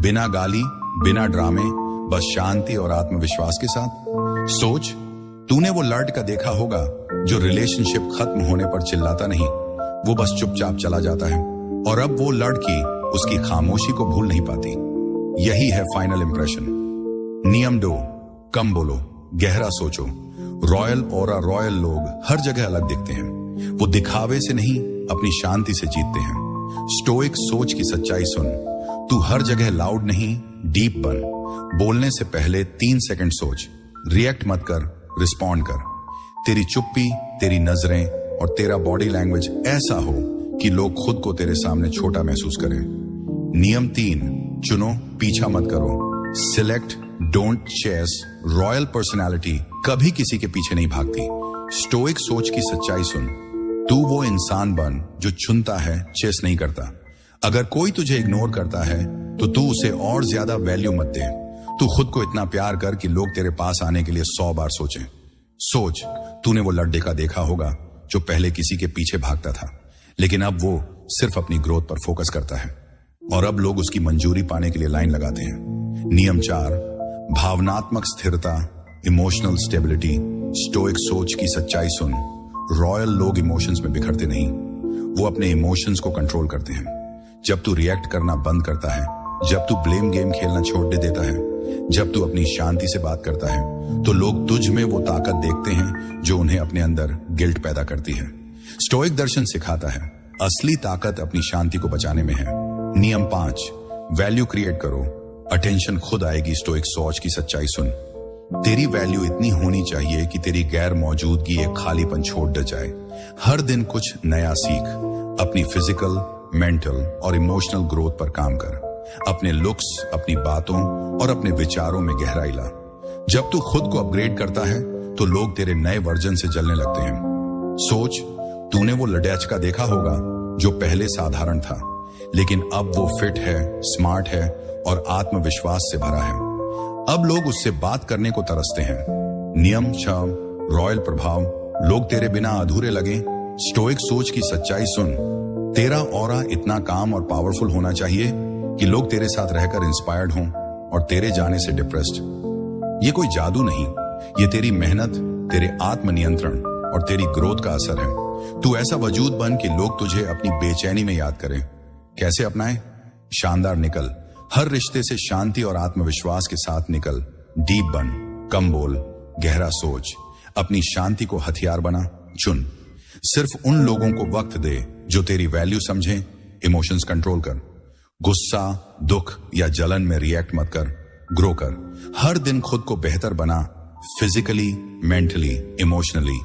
बिना गाली, बिना ड्रामे, बस शांति और आत्मविश्वास के साथ। सोच, तूने वो लड़का देखा होगा जो रिलेशनशिप खत्म होने पर चिल्लाता नहीं, वो बस चुपचाप चला जाता है, और अब वो लड़की उसकी खामोशी को भूल नहीं पाती। यही है फाइनल इंप्रेशन। नियम 2, कम बोलो, गहरा सोचो। रॉयल ऑरा, रॉयल लोग हर जगह अलग दिखते हैं। वो दिखावे से नहीं, अपनी शांति से जीतते हैं। स्टोइक सोच की सच्चाई सुन। तू हर जगह लाउड नहीं, डीप बन। बोलने से पहले 3 सेकंड सोच। रिएक्ट मत कर, रिस्पॉन्ड कर। तेरी चुप्पी, तेरी नजरें और तेरा बॉडी लैंग्वेज ऐसा हो कि लोग खुद को तेरे सामने छोटा महसूस करें। नियम 3, चुनो, पीछा मत करो। Select, don't chase. Royal personality कभी किसी के पीछे नहीं भागती। स्टोइक सोच की सच्चाई सुन। तू वो इंसान बन जो चुनता है, चेस नहीं करता। अगर कोई तुझे इग्नोर करता है तो तू उसे और ज्यादा वैल्यू मत दे। तू खुद को इतना प्यार कर कि लोग तेरे पास आने के लिए 100 बार सोचें। सोच, तूने वो लड़का देखा होगा जो पहले किसी के पीछे भागता था, लेकिन अब वो सिर्फ अपनी ग्रोथ पर फोकस करता है, और अब लोग उसकी मंजूरी पाने के लिए लाइन लगाते हैं। नियम 4, भावनात्मक स्थिरता, इमोशनल स्टेबिलिटी। स्टोइक सोच की सच्चाई सुन। रॉयल लोग इमोशंस में बिखरते नहीं, वो अपने इमोशंस को कंट्रोल करते हैं। जब तू रिएक्ट करना बंद करता है, जब तू ब्लेम गेम खेलना छोड़ देता है, जब तू अपनी शांति से बात करता है, तो लोग तुझ में वो ताकत देखते हैं जो उन्हें अपने अंदर गिल्ट पैदा करती है। स्टोइक दर्शन सिखाता है असली ताकत अपनी शांति को बचाने में है। नियम 5, वैल्यू क्रिएट करो, अटेंशन खुद आएगी। स्टोइक सोच की सच्चाई सुन। तेरी वैल्यू इतनी होनी चाहिए कि तेरी गैर मौजूदगी एक खालीपन छोड़ दे जाए। हर दिन कुछ नया सीख। अपनी फिजिकल, मेंटल और इमोशनल ग्रोथ पर काम कर। अपने लुक्स, अपनी बातों और अपने विचारों में गहराई ला। जब तू खुद को अपग्रेड करता है तो लोग तेरे नए वर्जन से जलने लगते हैं। सोच, तूने वो लड़का देखा होगा जो पहले साधारण था, लेकिन अब वो फिट है, स्मार्ट है और आत्मविश्वास से भरा है। अब लोग उससे बात करने को तरसते हैं। नियम 6, रॉयल प्रभाव। लोग तेरे बिना अधूरे लगे। स्टोइक सोच की सच्चाई सुन। तेरा ऑरा इतना काम और पावरफुल होना चाहिए कि लोग तेरे साथ रहकर इंस्पायर्ड हों और तेरे जाने से डिप्रेस्ड। ये कोई जादू नहीं, ये तेरी मेहनत, तेरे आत्मनियंत्रण और तेरी ग्रोथ का असर है। तू ऐसा वजूद बन कि लोग तुझे अपनी बेचैनी में याद करें। कैसे अपनाए? शानदार निकल। हर रिश्ते से शांति और आत्मविश्वास के साथ निकल। डीप बन, कम बोल, गहरा सोच। अपनी शांति को हथियार बना। चुन, सिर्फ उन लोगों को वक्त दे जो तेरी वैल्यू समझें। इमोशंस कंट्रोल कर। गुस्सा, दुख या जलन में रिएक्ट मत कर, ग्रो कर। हर दिन खुद को बेहतर बना, फिजिकली, मेंटली, इमोशनली।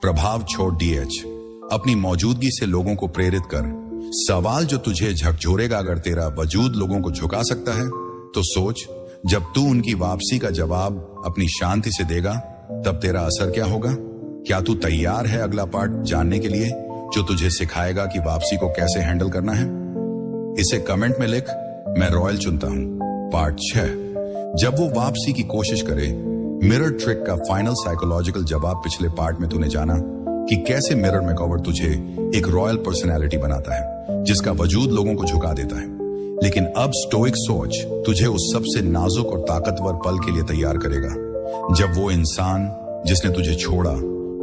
प्रभाव छोड़ डीएच, अपनी मौजूदगी से लोगों को प्रेरित कर। सवाल जो तुझे झकझोरेगा, अगर तेरा वजूद लोगों को झुका सकता है तो सोच, जब तू उनकी वापसी का जवाब अपनी शांति से देगा तब तेरा असर क्या होगा। क्या तू तैयार है अगला पार्ट जानने के लिए, जो तुझे सिखाएगा कि वापसी को कैसे हैंडल करना है? इसे कमेंट में लिख, मैं रॉयल चुनता हूं। पार्ट 6, जब वो वापसी की कोशिश करे। मिरर ट्रिक का फाइनल साइकोलॉजिकल जवाब। पिछले पार्ट में तूने जाना कि कैसे मिरर मेकओवर तुझे एक रॉयल पर्सनैलिटी बनाता है जिसका वजूद लोगों को झुका देता है। लेकिन अब स्टोइक सोच तुझे उस सबसे नाजुक और ताकतवर पल के लिए तैयार करेगा जब वो इंसान जिसने तुझे छोड़ा,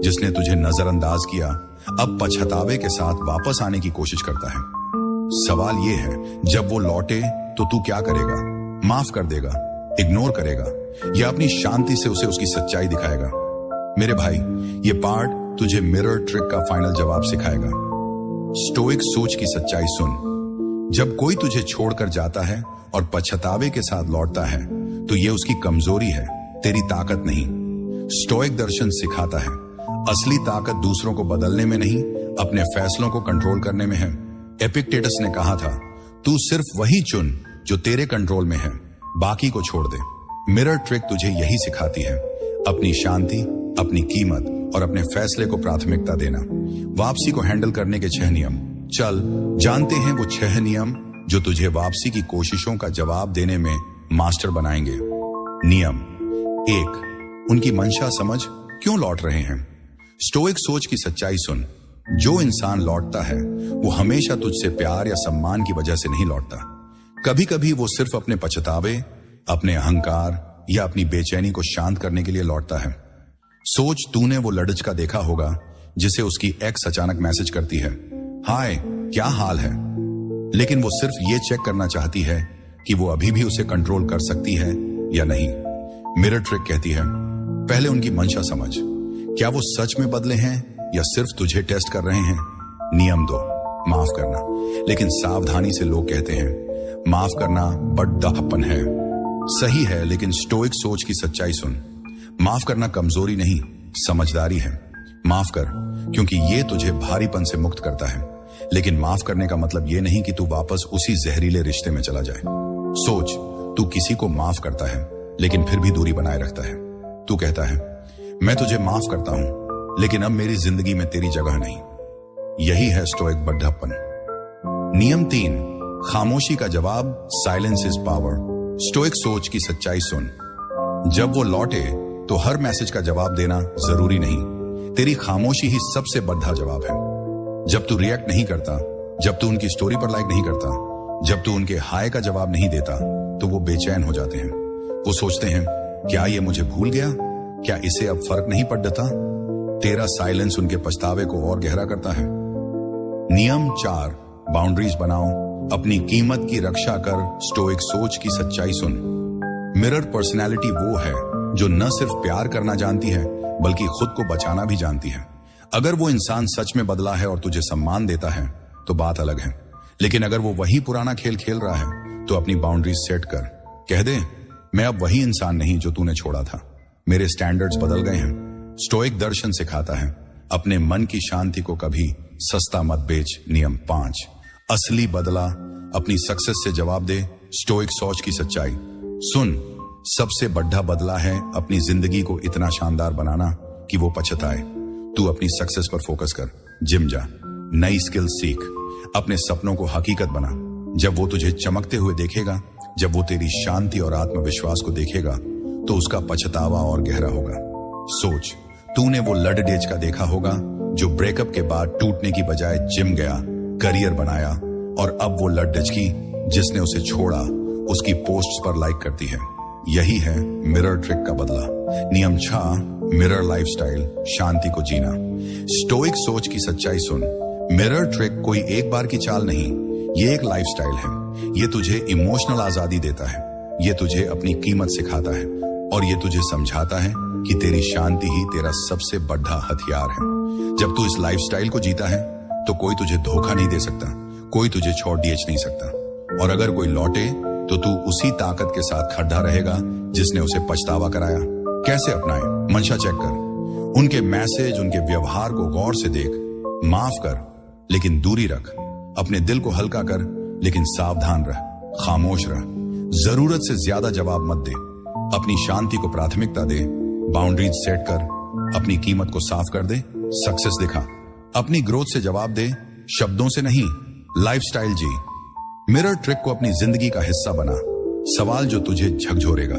जिसने तुझे नजरअंदाज किया, अब पछतावे के साथ वापस आने की कोशिश करता है। सवाल ये है, जब वो लौटे तो तू क्या करेगा? माफ कर देगा, इग्नोर करेगा, या अपनी शांति से उसे उसकी सच्चाई दिखाएगा? मेरे भाई, ये पार्ट तुझे मिरर ट्रिक का फाइनल जवाब सिखाएगा। स्टोइक सोच की सच्चाई सुन। जब कोई तुझे छोड़कर जाता है और पछतावे के साथ लौटता है तो ये उसकी कमजोरी है, तेरी ताकत नहीं। स्टोइक दर्शन सिखाता है असली ताकत दूसरों को बदलने में नहीं, अपने फैसलों को कंट्रोल करने में है। एपिक्टेटस ने कहा था, तू सिर्फ वही चुन जो तेरे कंट्रोल में है, बाकी को छोड़ दे। मिरर ट्रिक तुझे यही सिखाती है, अपनी शांति, अपनी कीमत और अपने फैसले को प्राथमिकता देना। वापसी को हैंडल करने के 6 नियम। चल जानते हैं वो 6 नियम जो तुझे वापसी की कोशिशों का जवाब देने में मास्टर बनाएंगे। नियम 1, उनकी मंशा समझ, क्यों लौट रहे हैं। स्टोइक सोच की सच्चाई सुन। जो इंसान लौटता है वो हमेशा तुझसे प्यार या सम्मान की वजह से नहीं लौटता। कभी कभी वो सिर्फ अपने पछतावे, अपने अहंकार या अपनी बेचैनी को शांत करने के लिए लौटता है। सोच, तूने वो लड़का देखा होगा जिसे उसकी एक्स अचानक मैसेज करती है, हाय क्या हाल है, लेकिन वो सिर्फ ये चेक करना चाहती है कि वो अभी भी उसे कंट्रोल कर सकती है या नहीं। मिरर ट्रिक कहती है, पहले उनकी मंशा समझ, क्या वो सच में बदले हैं या सिर्फ तुझे टेस्ट कर रहे हैं। नियम 2, माफ करना। लेकिन सावधानी से लोग कहते हैं माफ करना बड़प्पन है। सही है, लेकिन स्टोइक सोच की सच्चाई सुन। माफ करना कमजोरी नहीं, समझदारी है। माफ कर क्योंकि ये तुझे भारीपन से मुक्त करता है। लेकिन माफ करने का मतलब ये नहीं कि तू वापस उसी जहरीले रिश्ते में चला जाए। सोच, तू किसी को माफ करता है लेकिन फिर भी दूरी बनाए रखता है। तू कहता है, मैं तुझे माफ करता हूं लेकिन अब मेरी जिंदगी में तेरी जगह नहीं। यही है स्टोइक बड्ढापन। नियम 3, खामोशी का जवाब, साइलेंस इज पावर। स्टोइक सोच की सच्चाई सुन। जब वो लौटे तो हर मैसेज का जवाब देना जरूरी नहीं, तेरी खामोशी ही सबसे बड़ा जवाब है। जब तू रिएक्ट नहीं करता, जब तू उनकी स्टोरी पर लाइक नहीं करता, जब तू उनके हाय का जवाब नहीं देता, तो वो बेचैन हो जाते हैं। वो सोचते हैं, क्या ये मुझे भूल गया, क्या इसे अब फर्क नहीं पड़ता। तेरा साइलेंस उनके पछतावे को और गहरा करता है। नियम 4, बाउंड्रीज बनाओ, अपनी कीमत की रक्षा कर। स्टोइक सोच की सच्चाई सुन। मिरर पर्सनैलिटी वो है जो न सिर्फ प्यार करना जानती है बल्कि खुद को बचाना भी जानती है। अगर वो इंसान सच में बदला है और तुझे सम्मान देता है तो बात अलग है, लेकिन अगर वो वही पुराना खेल खेल रहा है तो अपनी बाउंड्रीज सेट कर। कह दे, मैं अब वही इंसान नहीं जो तूने छोड़ा था, मेरे स्टैंडर्ड्स बदल गए हैं। स्टोइक दर्शन सिखाता है, अपने मन की शांति को कभी सस्ता मत बेच। नियम 5, असली बदला अपनी सक्सेस से जवाब दे। स्टोइक सोच की सच्चाई सुन। सबसे बड़ा बदला है अपनी जिंदगी को इतना शानदार बनाना कि वो पछताए। तू अपनी सक्सेस पर फोकस कर, जिम जा, नई स्किल सीख, अपने सपनों को हकीकत बना। जब वो तुझे चमकते हुए देखेगा, जब वो तेरी शांति और आत्मविश्वास को देखेगा तो उसका पछतावा और गहरा होगा। सोच, तूने वो लड़डेज का देखा होगा जो ब्रेकअप के बाद टूटने की बजाय जिम गया, करियर बनाया, और अब वो लड़डचकी जिसने उसे छोड़ा उसकी पोस्ट्स पर लाइक करती है। यही है मिरर ट्रिक का बदला। नियम 6, मिरर लाइफस्टाइल, शांति को जीना। स्टोइक सोच की सच्चाई सुन। मिरर ट्रिक कोई एक बार की चाल नहीं, ये एक लाइफस्टाइल है। ये तुझे इमोशनल आजादी देता है, ये तुझे अपनी कीमत सिखाता है, और ये तुझे समझाता है कि तेरी शांति ही तेरा सबसे बड़ा हथियार है। जब तू इस लाइफस्टाइल को जीता है तो कोई तुझे धोखा नहीं दे सकता, कोई तुझे छोड़ दिए नहीं सकता, और अगर कोई लौटे तो तू उसी ताकत के साथ खड़ा रहेगा जिसने उसे पछतावा कराया। कैसे अपनाए? मंशा चेक कर। उनके मैसेज, उनके व्यवहार को गौर से देख, माफ कर लेकिन दूरी रख, अपने दिल को हल्का कर लेकिन सावधान रह, खामोश रह, जरूरत से ज्यादा जवाब मत दे, अपनी शांति को प्राथमिकता दे, बाउंड्रीज सेट कर, अपनी कीमत को साफ कर दे, सक्सेस दिखा, अपनी ग्रोथ से जवाब दे, शब्दों से नहीं, लाइफस्टाइल जी। मिरर ट्रिक को अपनी जिंदगी का हिस्सा बना, सवाल जो तुझे झकझोरेगा।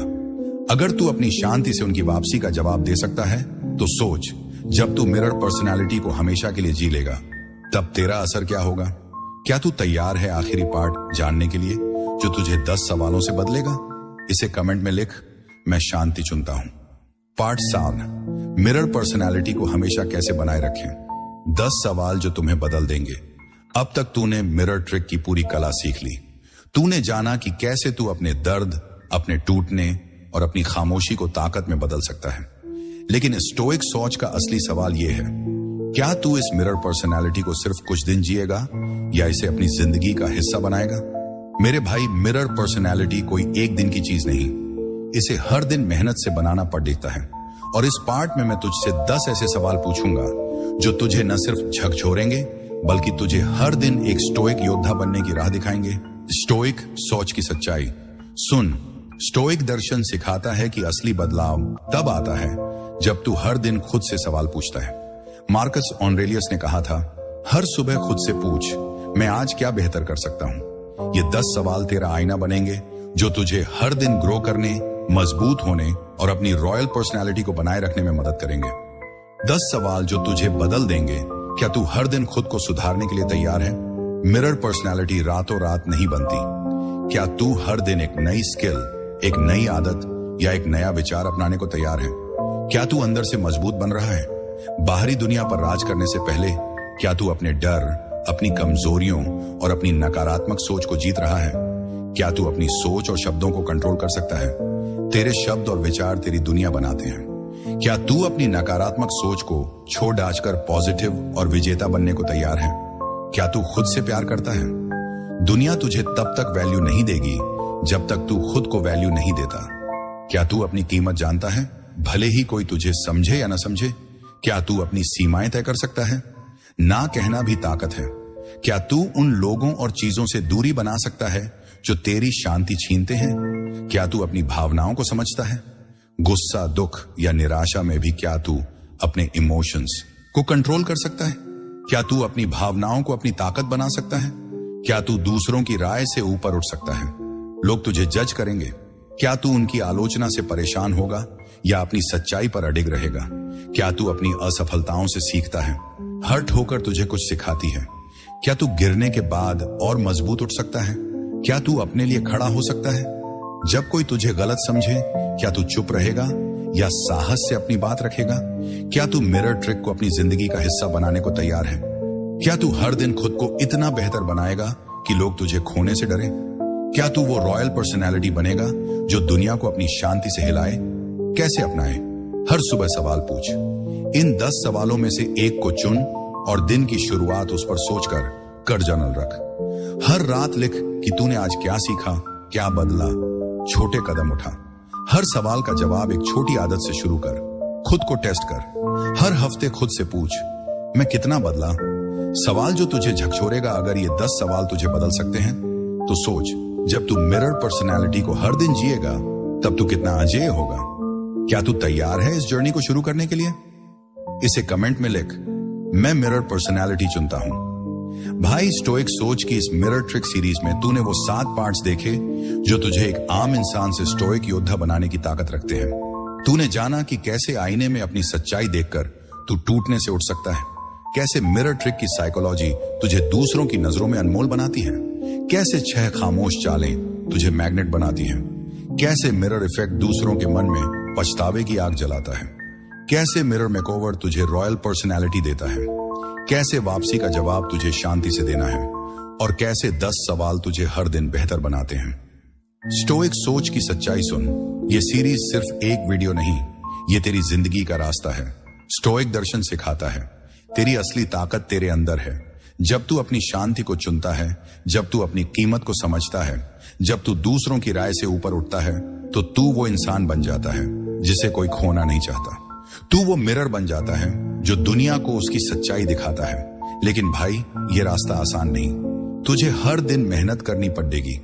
अगर तू अपनी शांति से उनकी वापसी का जवाब दे सकता है तो सोच, जब तू मिरर पर्सनालिटी को हमेशा के लिए जी लेगा तब तेरा असर क्या होगा। क्या तू तैयार है आखिरी पार्ट जानने के लिए जो तुझे 10 सवालों से बदलेगा? इसे कमेंट में लिख, मैं शांति चुनता हूं। पार्ट 7, मिरर पर्सनालिटी को हमेशा कैसे बनाए रखें। 10 सवाल जो तुम्हें बदल देंगे। अब तक तूने मिरर ट्रिक की पूरी कला सीख ली। तूने जाना कि कैसे तू अपने दर्द, अपने टूटने और अपनी खामोशी को ताकत में बदल सकता है। लेकिन स्टोइक सोच का असली सवाल यह है, क्या तू इस मिरर पर्सनालिटी को सिर्फ कुछ दिन जिएगा या इसे अपनी जिंदगी का हिस्सा बनाएगा? मेरे भाई, मिरर पर्सनालिटी कोई एक दिन की चीज नहीं, इसे हर दिन मेहनत से बनाना पड़ता है। और इस पार्ट में मैं तुझसे 10 ऐसे सवाल पूछूंगा जो तुझे न सिर्फ झकझोरेंगे बल्कि तुझे हर दिन एक स्टोइक योद्धा बनने की राह दिखाएंगे। स्टोइक सोच की सच्चाई सुन। स्टोइक दर्शन सिखाता है कि असली बदलाव तब आता है जब तू हर दिन खुद से सवाल पूछता है। मार्कस ऑरेलियस ने कहा था, हर सुबह खुद से पूछ, मैं आज क्या बेहतर कर सकता हूं। ये 10 सवाल तेरा आईना बनेंगे जो तुझे हर दिन ग्रो करने, मजबूत होने और अपनी रॉयल पर्सनालिटी को बनाए रखने में मदद करेंगे। 10 सवाल जो तुझे बदल देंगे। क्या तू हर दिन खुद को सुधारने के लिए तैयार है? मिरर पर्सनालिटी रातों रात नहीं बनती। क्या तू हर दिन एक नई स्किल, एक नई आदत या एक नया विचार अपनाने को तैयार है? क्या तू अंदर से मजबूत बन रहा है? बाहरी दुनिया पर राज करने से पहले क्या तू अपने डर, अपनी कमजोरियों और अपनी नकारात्मक सोच को जीत रहा है? क्या तू अपनी सोच और शब्दों को कंट्रोल कर सकता है? तेरे शब्द और विचार तेरी दुनिया बनाते हैं। क्या तू अपनी नकारात्मक सोच को छोड़ डाचकर पॉजिटिव और विजेता बनने को तैयार है? क्या तू खुद से प्यार करता है? दुनिया तुझे तब तक वैल्यू नहीं देगी जब तक तू खुद को वैल्यू नहीं देता। क्या तू अपनी कीमत जानता है, भले ही कोई तुझे समझे या ना समझे? क्या तू अपनी सीमाएं तय कर सकता है? ना कहना भी ताकत है। क्या तू उन लोगों और चीजों से दूरी बना सकता है जो तेरी शांति छीनते हैं? क्या तू अपनी भावनाओं को समझता है? गुस्सा, दुख या निराशा में भी क्या तू अपने इमोशंस को कंट्रोल कर सकता है? क्या तू अपनी भावनाओं को अपनी ताकत बना सकता है? क्या तू दूसरों की राय से ऊपर उठ सकता है? लोग तुझे जज करेंगे, क्या तू उनकी आलोचना से परेशान होगा या अपनी सच्चाई पर अडिग रहेगा? क्या तू अपनी असफलताओं से सीखता है? हर ठोकर तुझे कुछ सिखाती है। क्या तू गिरने के बाद और मजबूत उठ सकता है? क्या तू अपने लिए खड़ा हो सकता है? जब कोई तुझे गलत समझे, क्या तू चुप रहेगा या साहस से अपनी बात रखेगा? क्या तू मिरर ट्रिक को अपनी जिंदगी का हिस्सा बनाने को तैयार है? क्या तू हर दिन खुद को इतना बेहतर बनाएगा कि लोग तुझे खोने से डरे? क्या तू वो रॉयल पर्सनालिटी बनेगा जो दुनिया को अपनी शांति से हिलाए? कैसे अपनाए? हर सुबह सवाल पूछ। इन 10 सवालों में से एक को चुन और दिन की शुरुआत उस पर सोचकर कर जर्नल रख। हर रात लिख कि तूने आज क्या सीखा, क्या बदला, छोटे कदम उठा। हर सवाल का जवाब एक छोटी आदत से शुरू कर। खुद को टेस्ट कर। हर हफ्ते खुद से पूछ, मैं कितना बदला? सवाल जो तुझे झकझोरेगा। अगर ये 10 सवाल तुझे बदल सकते हैं तो सोच, जब तू मिरर पर्सनालिटी को हर दिन जिएगा तब तू कितना अजेय होगा। क्या तू तैयार है इस जर्नी को शुरू करने के लिए? इसे कमेंट में लिख, मैं मिरर पर्सनालिटी चुनता हूं। भाई, स्टोइक सोच की इस मिरर ट्रिक सीरीज में तूने वो 7 पार्ट्स देखे जो तुझे एक आम इंसान से स्टोइक योद्धा बनाने की ताकत रखते हैं। तूने जाना कि कैसे आईने में अपनी सच्चाई देखकर तू टूटने से उठ सकता है, कैसे मिरर ट्रिक की साइकोलॉजी तुझे दूसरों की नजरों में अनमोल बनाती है, कैसे 6 खामोश चालें तुझे मैग्नेट बनाती हैं, कैसे मिरर इफेक्ट दूसरों के मन में पछतावे की आग जलाता है, कैसे मिरर मेकओवर तुझे रॉयल पर्सनालिटी देता है, कैसे वापसी का जवाब तुझे शांति से देना है और कैसे 10 सवाल तुझे हर दिन बेहतर बनाते हैं। स्टोइक सोच की सच्चाई सुन। ये सीरीज सिर्फ एक वीडियो नहीं, ये तेरी जिंदगी का रास्ता है। स्टोइक दर्शन सिखाता है तेरी असली ताकत तेरे अंदर है। जब तू अपनी शांति को चुनता है, जब तू अपनी कीमत को समझता है, जब तू दूसरों की राय से ऊपर उठता है, तो तू वो इंसान बन जाता है जिसे कोई खोना नहीं चाहता। तू वो मिरर बन जाता है जो दुनिया को उसकी सच्चाई दिखाता है। लेकिन भाई, ये रास्ता आसान नहीं। तुझे हर दिन मेहनत करनी पड़ेगी।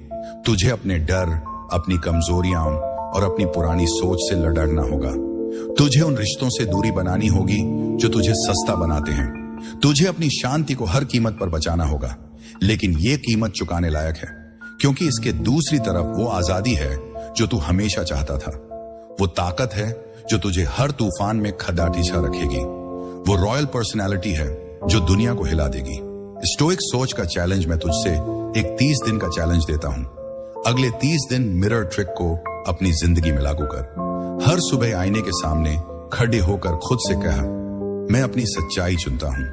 तुझे अपने डर, अपनी कमजोरियां और अपनी पुरानी सोच से लड़ना होगा। तुझे उन रिश्तों से दूरी बनानी होगी जो तुझे सस्ता बनाते हैं। तुझे अपनी शांति को हर कीमत पर बचाना होगा, लेकिन ये कीमत चुकाने लायक है, क्योंकि इसके दूसरी तरफ वो आजादी है जो तू हमेशा चाहता था। वो ताकत है जो तुझे हर तूफान में खड़ा टीछा रखेगी। वो रॉयल पर्सनैलिटी है जो दुनिया को हिला देगी। स्टोइक सोच का चैलेंज मैं तुझसे एक 30 दिन का चैलेंज देता हूं। अगले 30 दिन मिरर ट्रिक को अपनी जिंदगी में लागू कर। हर सुबह आईने के सामने खड़े होकर खुद से कह, मैं अपनी सच्चाई चुनता हूं।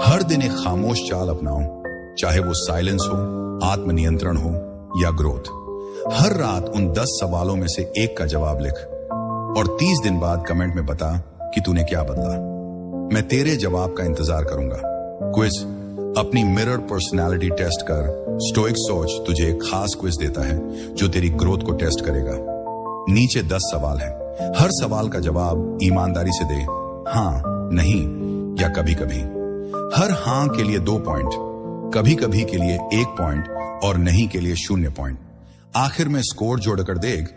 हर दिन एक खामोश चाल अपनाओ, चाहे वो साइलेंस हो, आत्मनियंत्रण हो या ग्रोथ। हर रात उन 10 सवालों में से एक का जवाब लिख और 30 दिन बाद कमेंट में बता कि तूने क्या बदला। मैं तेरे जवाब का इंतजार करूंगा। क्विज, अपनी मिरर पर्सनालिटी टेस्ट कर। स्टोइक सोच तुझे एक खास क्विज देता है जो तेरी ग्रोथ को टेस्ट करेगा। नीचे 10 सवाल हैं। हर सवाल का जवाब ईमानदारी से दे, हाँ, नहीं या कभी कभी। हर हाँ के लिए 2 पॉइंट, कभी कभी के लिए 1 पॉइंट और नहीं के लिए 0 पॉइंट। आखिर में स्कोर जोड़कर देख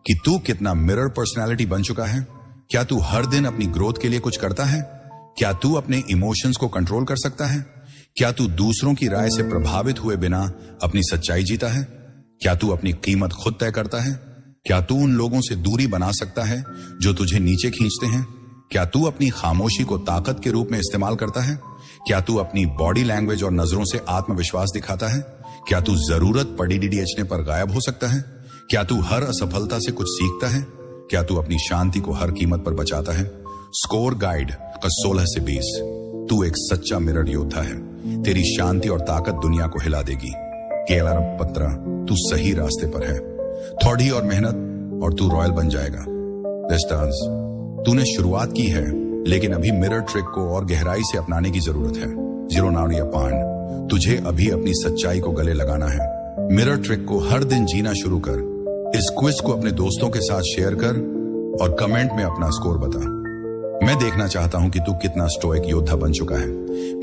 कि तू कितना मिरर पर्सनालिटी बन चुका है। क्या तू हर दिन अपनी ग्रोथ के लिए कुछ करता है? क्या तू अपने इमोशंस को कंट्रोल कर सकता है? क्या तू दूसरों की राय से प्रभावित हुए बिना अपनी सच्चाई जीता है? क्या तू अपनी कीमत खुद तय करता है? क्या तू उन लोगों से दूरी बना सकता है जो तुझे नीचे खींचते हैं? क्या तू अपनी खामोशी को ताकत के रूप में इस्तेमाल करता है? क्या तू अपनी बॉडी लैंग्वेज और नजरों से आत्मविश्वास दिखाता है? क्या तू जरूरत पड़ी डीडीएचने पर गायब हो सकता है? क्या तू हर असफलता से कुछ सीखता है? क्या तू अपनी शांति को हर कीमत पर बचाता है? स्कोर गाइड का 16 से 20। तू एक सच्चा मिरर योद्धा है। तेरी शांति और ताकत दुनिया को हिला देगी। केलर 15, तू सही रास्ते पर है। थोड़ी और मेहनत और तू रॉयल बन जाएगा। डिस्टेंस, तूने शुरुआत की है, लेकिन अभी मिरर ट्रिक को और गहराई से अपनाने की जरूरत है। जीरो नाउन या पान, तुझे अभी अपनी सच्चाई को गले लगाना है। मिरर ट्रिक को हर दिन जीना शुरू कर। इस क्विज को अपने दोस्तों के साथ शेयर कर और कमेंट में अपना स्कोर बता। मैं देखना चाहता हूं कि तू कितना स्टोइक योद्धा बन चुका है।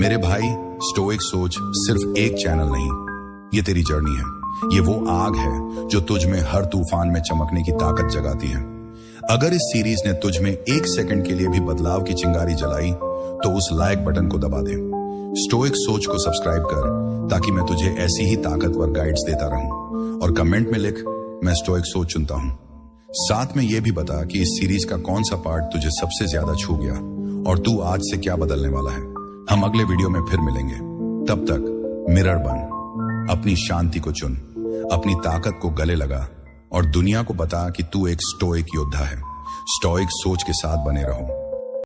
मेरे भाई, स्टोइक सोच सिर्फ एक चैनल नहीं, ये तेरी जर्नी है। ये वो आग है जो तुझ में हर तूफान में चमकने की ताकत जगाती है। अगर इस सीरीज ने तुझ में 1 सेकंड के लिए भी बदलाव की चिंगारी जलाई तो उस लाइक बटन को दबा दे। स्टोइक सोच को सब्सक्राइब कर ताकि मैं तुझे ऐसी ही ताकतवर गाइड्स देता रहूं। और कमेंट में लिख, मैं स्टोइक सोच चुनता हूं। साथ में यह भी बता कि इस सीरीज का कौन सा पार्ट तुझे सबसे ज्यादा छू गया और तू आज से क्या बदलने वाला है। हम अगले वीडियो में फिर मिलेंगे। तब तक मिरर बन, अपनी शांति को चुन, अपनी ताकत को गले लगा और दुनिया को बता कि तू एक स्टोइक योद्धा है। स्टोइक सोच के साथ बने रहो।